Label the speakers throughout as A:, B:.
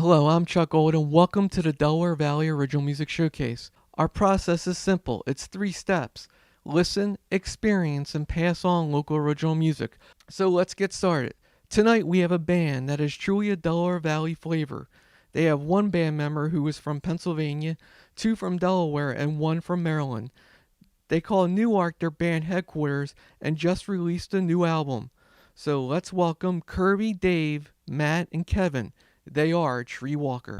A: Hello, I'm Chuck Gold, and welcome to the Delaware Valley Original Music Showcase. Our process is simple. It's 3 steps. Listen, experience, and pass on local original music. So let's get started. Tonight we have a band that is truly a Delaware Valley flavor. They have 1 band member who is from Pennsylvania, 2 from Delaware, and 1 from Maryland. They call Newark their band headquarters and just released a new album. So let's welcome Kirby, Dave, Matt, and Kevin. They are Treewalker.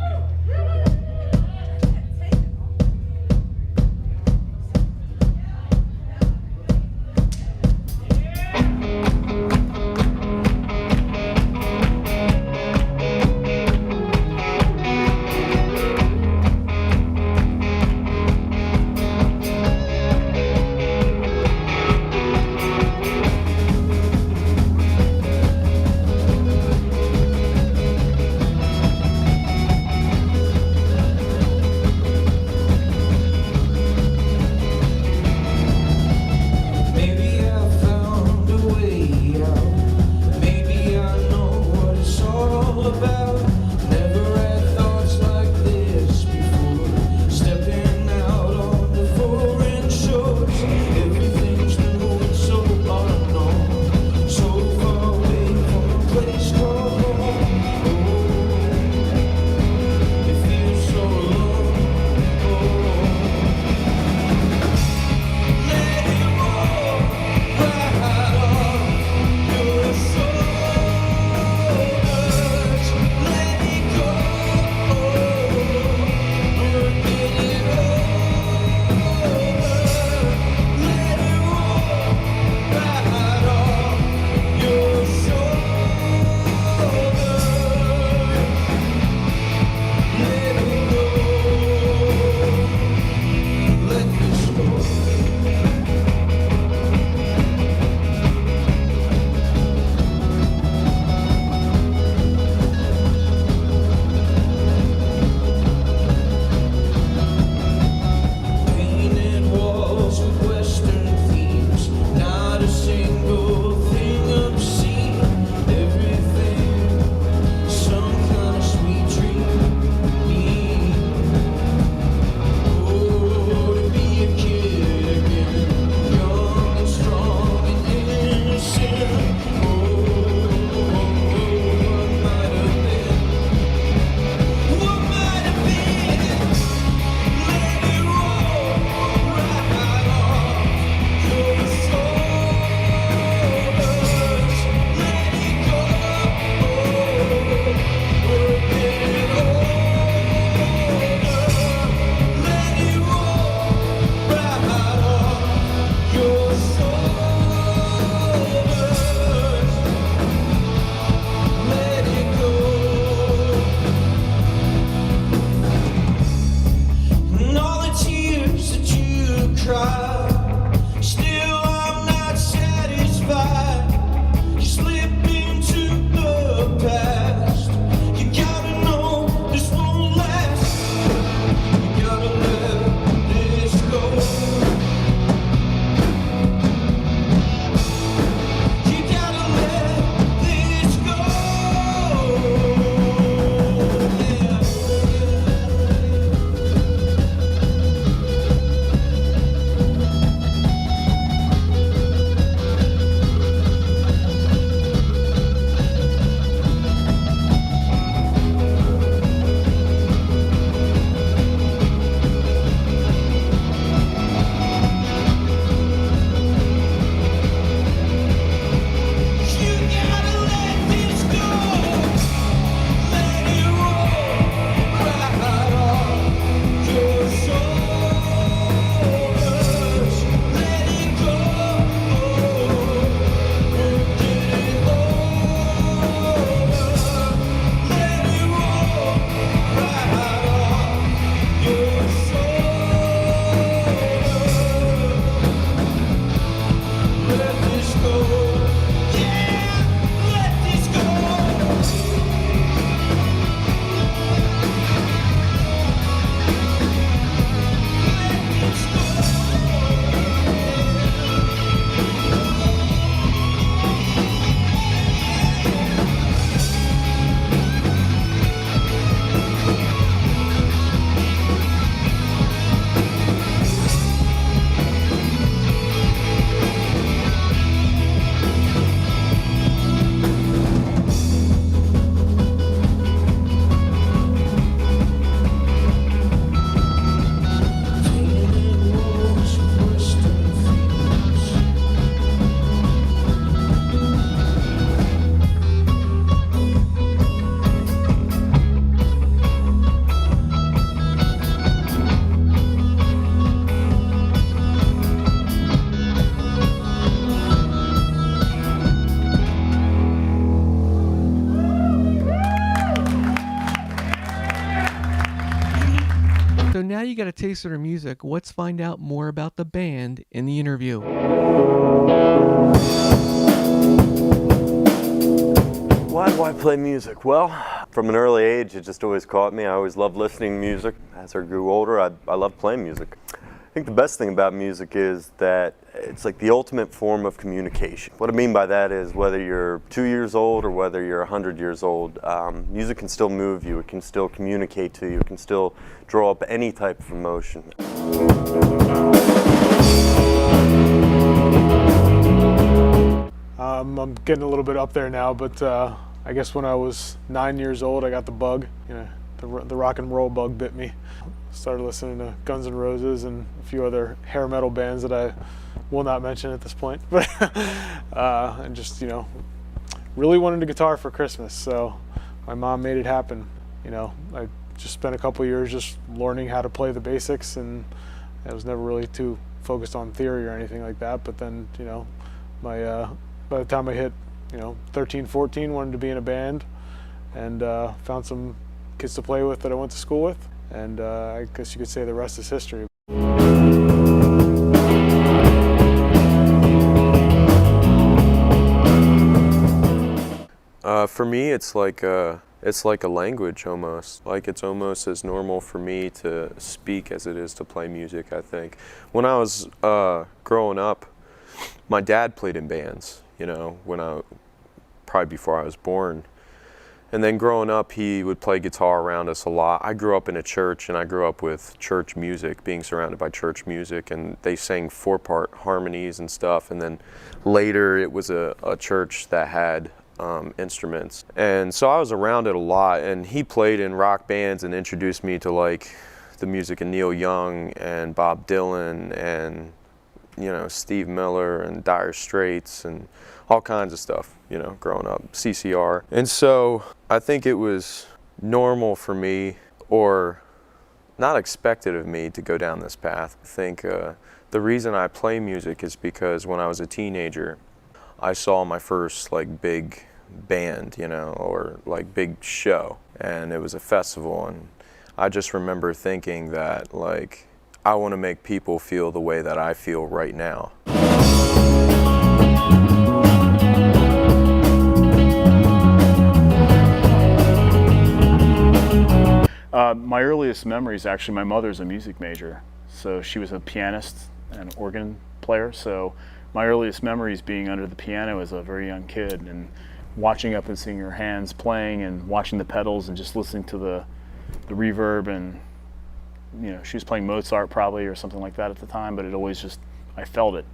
A: So now you got a taste of their music. Let's find out more about the band in the interview.
B: Why do I play music? Well, from an early age, it just always caught me. I always loved listening to music. As I grew older, I loved playing music. I think the best thing about music is that it's like the ultimate form of communication. What I mean by that is whether you're 2 years old or whether you're 100 years old, music can still move you, it can still communicate to you, it can still draw up any type of emotion.
C: I'm getting a little bit up there now, but I guess when I was 9 years old, I got the bug. The rock and roll bug bit me. Started listening to Guns N' Roses and a few other hair metal bands that I will not mention at this point. But and just really wanted a guitar for Christmas, so my mom made it happen. I just spent a couple years just learning how to play the basics, and I was never really too focused on theory or anything like that. But then by the time I hit 13, 14, wanted to be in a band, and found some kids to play with that I went to school with. And I guess you could say the rest is history.
B: For me, it's like a language almost. Like it's almost as normal for me to speak as it is to play music, I think. When I was growing up, my dad played in bands, probably before I was born. And then growing up, he would play guitar around us a lot. I grew up in a church, and I grew up with church music, being surrounded by church music, and they sang 4-part harmonies and stuff. And then later, it was a church that had instruments. And so I was around it a lot, and he played in rock bands and introduced me to like the music of Neil Young and Bob Dylan and Steve Miller and Dire Straits and all kinds of stuff, growing up, CCR. And so I think it was normal for me, or not expected of me, to go down this path. I think the reason I play music is because when I was a teenager, I saw my first big band, or big show, and it was a festival, and I just remember thinking that I want to make people feel the way that I feel right now.
D: My earliest memories, actually, my mother's a music major, so she was a pianist and organ player. So my earliest memories being under the piano as a very young kid and watching up and seeing her hands playing and watching the pedals and just listening to the reverb. And she was playing Mozart probably or something like that at the time, but it always just, I felt it.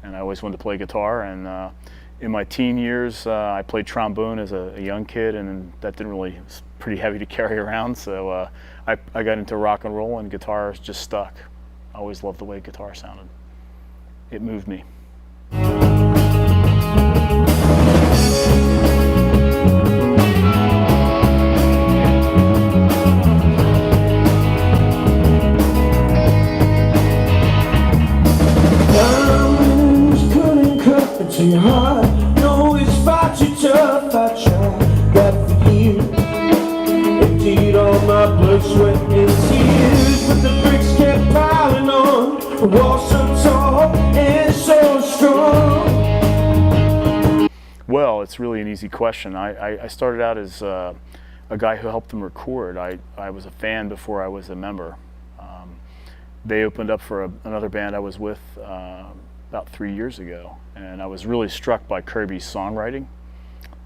D: And I always wanted to play guitar. And in my teen years, I played trombone as a young kid, and that didn't really, it was pretty heavy to carry around. So I got into rock and roll, and guitar just stuck. I always loved the way guitar sounded. It moved me.
E: To your heart, no, it's far too tough. I tried that for years. Emptied all my blood, sweat, and tears, but the bricks kept piling on. The wall so tall and so strong.
D: Well, it's really an easy question. I started out as a guy who helped them record. I was a fan before I was a member. They opened up for another band I was with about 3 years ago, and I was really struck by Kirby's songwriting.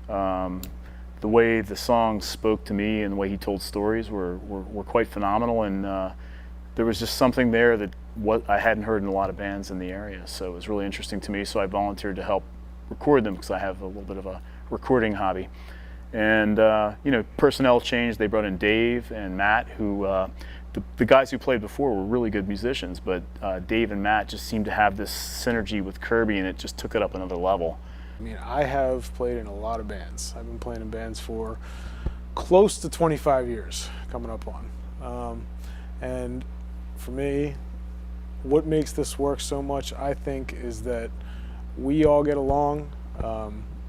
D: The way the songs spoke to me and the way he told stories were quite phenomenal, and there was just something there that I hadn't heard in a lot of bands in the area, so it was really interesting to me. So I volunteered to help record them because I have a little bit of a recording hobby. And personnel changed. They brought in Dave and Matt, who the guys who played before were really good musicians, but Dave and Matt just seemed to have this synergy with Kirby, and it just took it up another level.
C: I mean, I have played in a lot of bands. I've been playing in bands for close to 25 years, coming up on. And for me, what makes this work so much, I think, is that we all get along.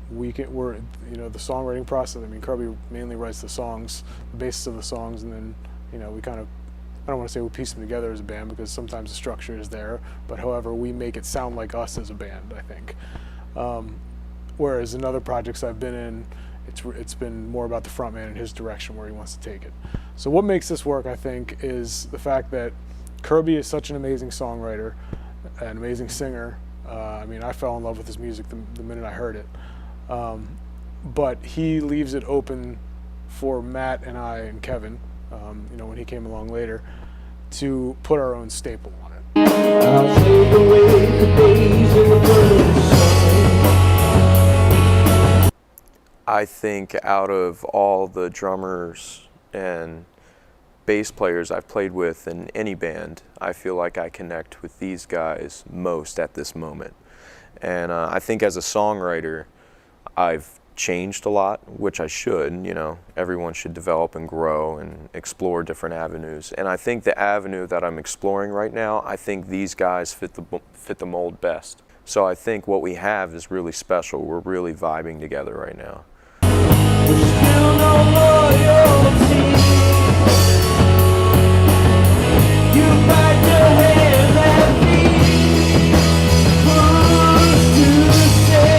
C: We're the songwriting process. I mean, Kirby mainly writes the songs, the basis of the songs, and then we kind of I don't want to say we piece them together as a band because sometimes the structure is there, but however, we make it sound like us as a band, I think. Whereas in other projects I've been in, it's been more about the frontman and his direction where he wants to take it. So what makes this work, I think, is the fact that Kirby is such an amazing songwriter, an amazing singer. I mean, I fell in love with his music the minute I heard it. But he leaves it open for Matt and I and Kevin, you know, when he came along later, to put our own staple on it.
E: I'll take away the days in the burning sun.
B: I think out of all the drummers and bass players I've played with in any band, I feel like I connect with these guys most at this moment. And I think as a songwriter, I've changed a lot, which I should. You know, everyone should develop and grow and explore different avenues. And I think the avenue that I'm exploring right now, I think these guys fit the mold best. So I think what we have is really special. We're really vibing together right now.
E: There's still no loyalty. You bite your hands at me. Who's to say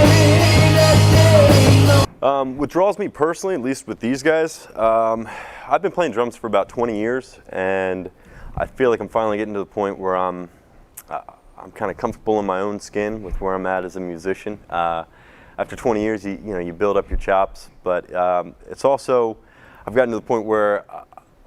E: that they know?
F: What draws me personally, at least with these guys, I've been playing drums for about 20 years, and I feel like I'm finally getting to the point where I'm kind of comfortable in my own skin with where I'm at as a musician. After 20 years, you build up your chops, but it's also, I've gotten to the point where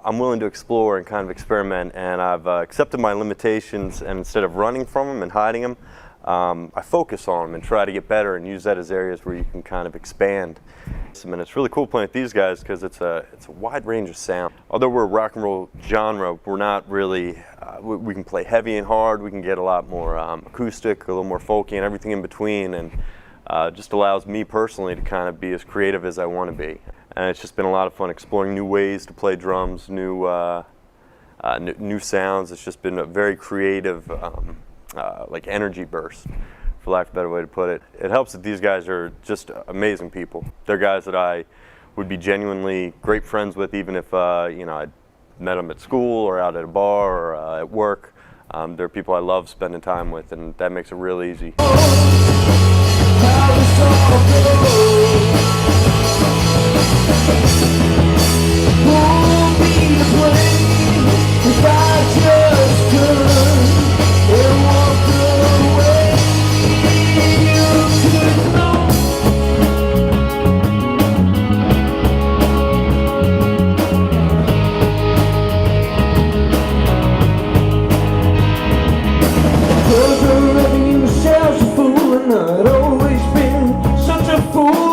F: I'm willing to explore and kind of experiment, and I've accepted my limitations, and instead of running from them and hiding them, I focus on them and try to get better and use that as areas where you can kind of expand. And it's really cool playing with these guys because it's a wide range of sound. Although we're a rock and roll genre, we're not really, we can play heavy and hard, we can get a lot more acoustic, a little more folky and everything in between, and just allows me personally to kind of be as creative as I want to be. And it's just been a lot of fun exploring new ways to play drums, new sounds. It's just been a very creative like energy burst, for lack of a better way to put it. It helps that these guys are just amazing people. They're guys that I would be genuinely great friends with, even if I met them at school or out at a bar or at work. They're people I love spending time with, and that makes it real easy.
E: I'd always been such a fool.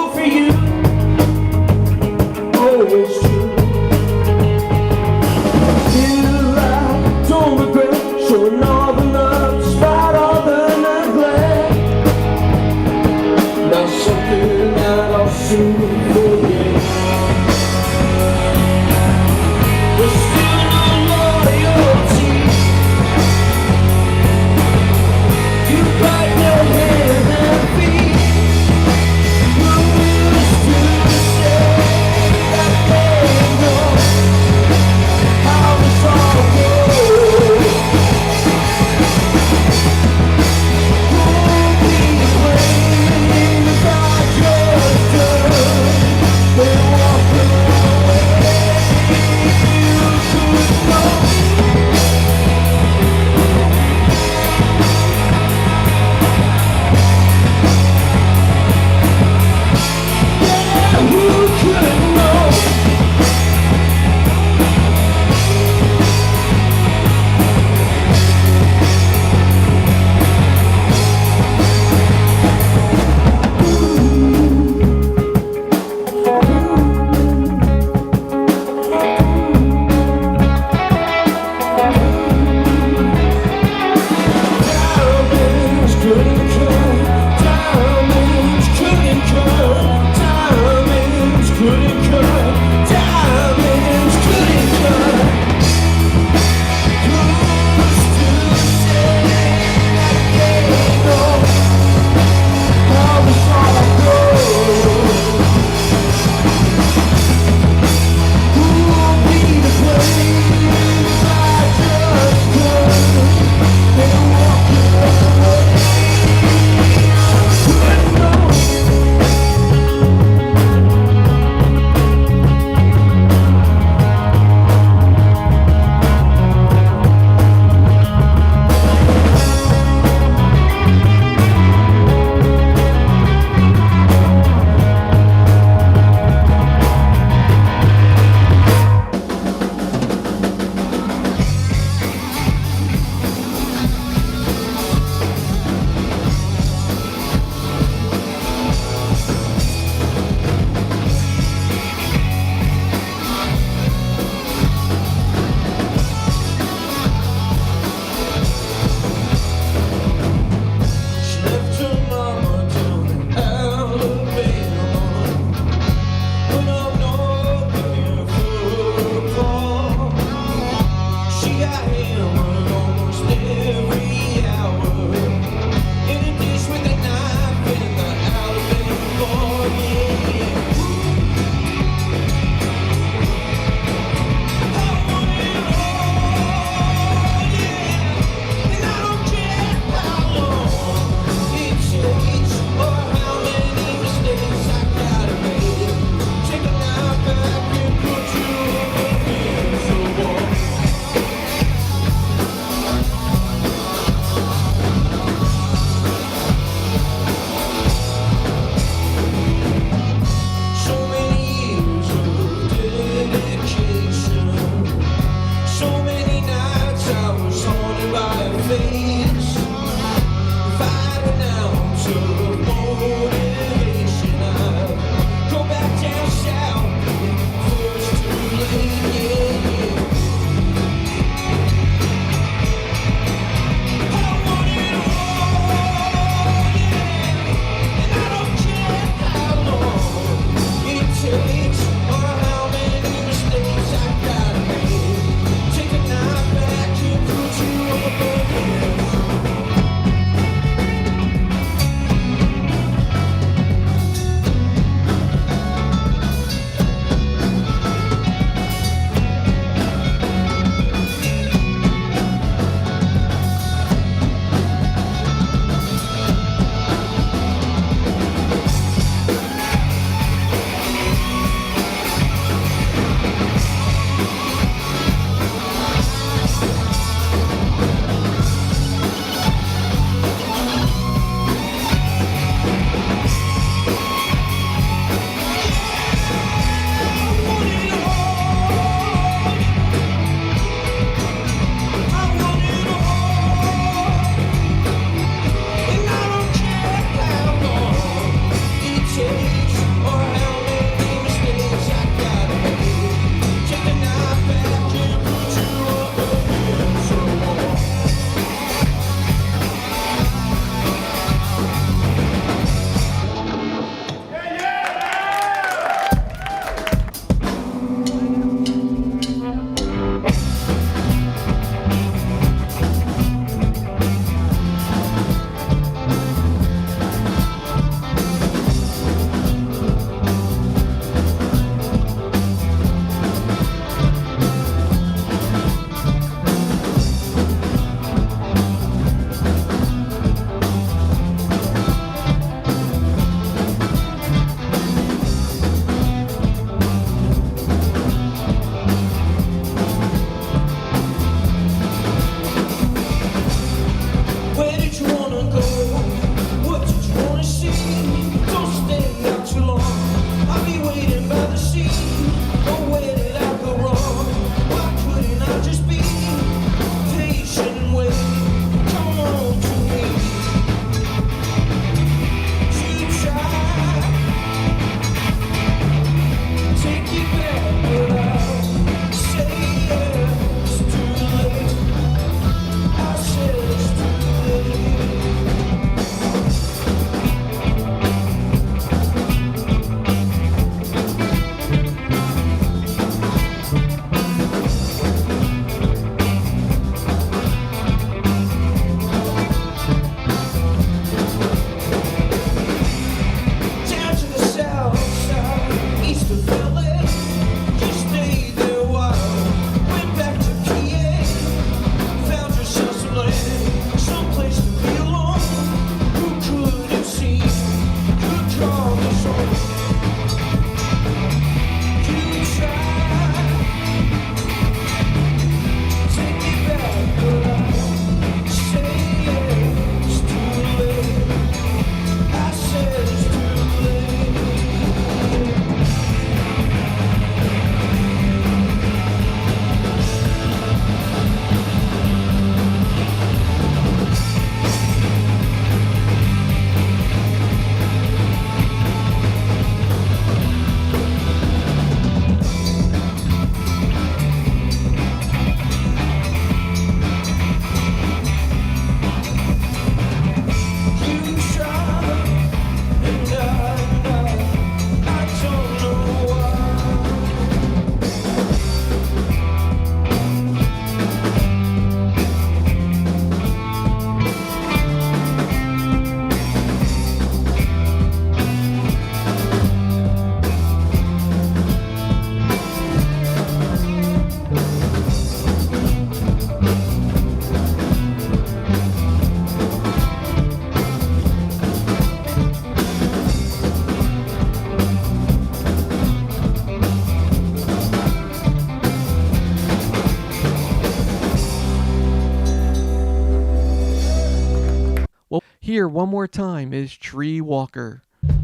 A: Here, one more time, is Treewalker.
G: We're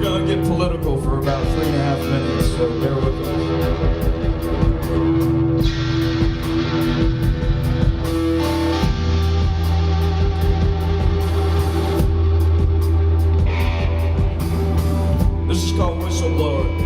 G: gonna get political for about 3.5 minutes, so bear with us. This is called Whistleblower.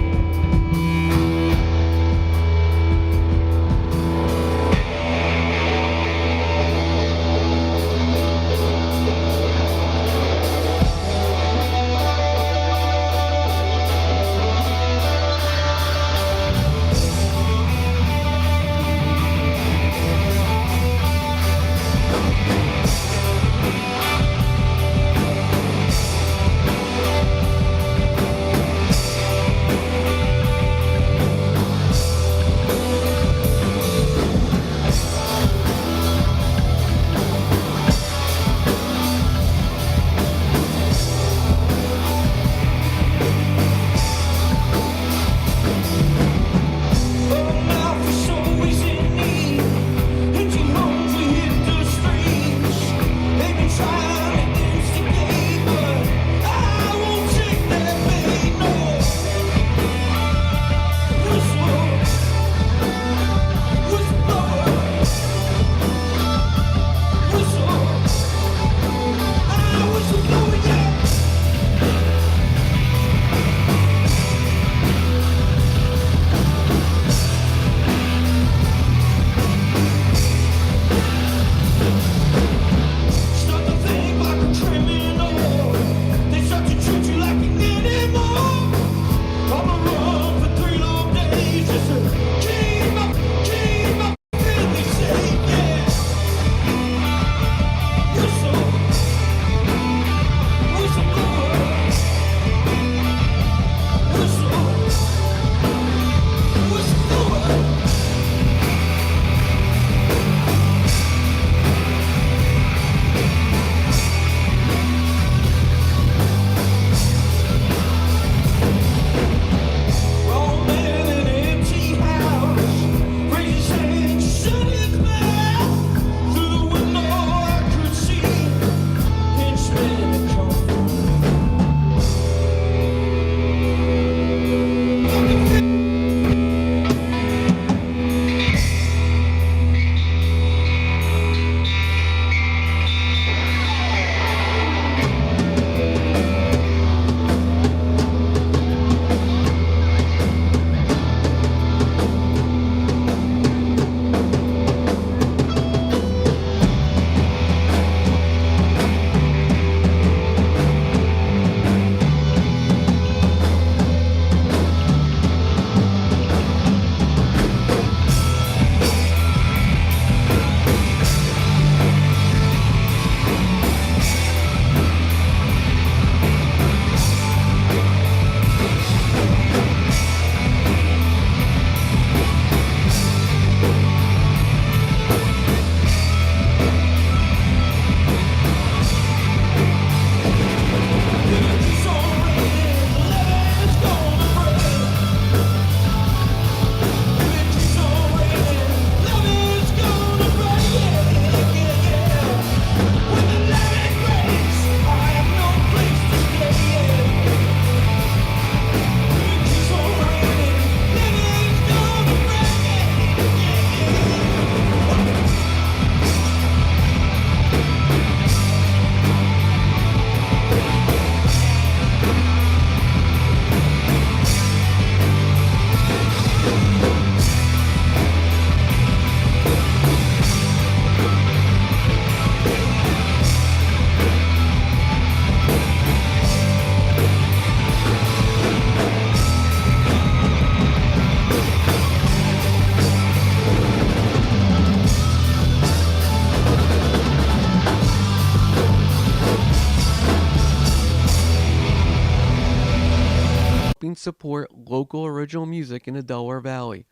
A: helping support local original music in the Delaware Valley.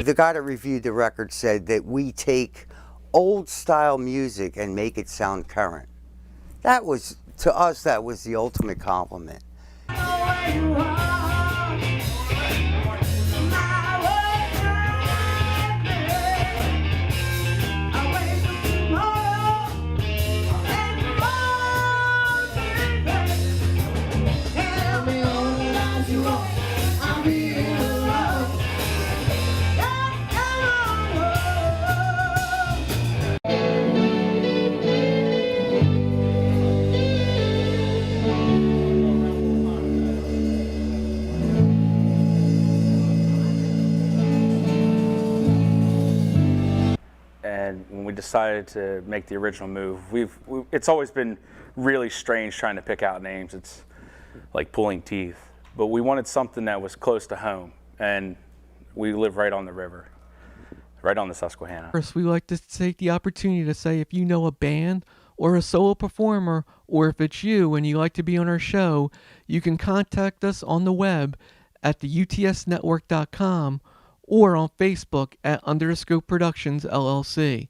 H: The guy that reviewed the record said that we take old style music and make it sound current. That was, to us, that was the ultimate compliment.
I: And when we decided to make the original move, it's always been really strange trying to pick out names. It's like pulling teeth. But we wanted something that was close to home, and we live right on the river, right on the Susquehanna.
A: First, we like to take the opportunity to say if you know a band or a solo performer, or if it's you and you like to be on our show, you can contact us on the web at the utsnetwork.com or on Facebook at Under the Scope Productions LLC.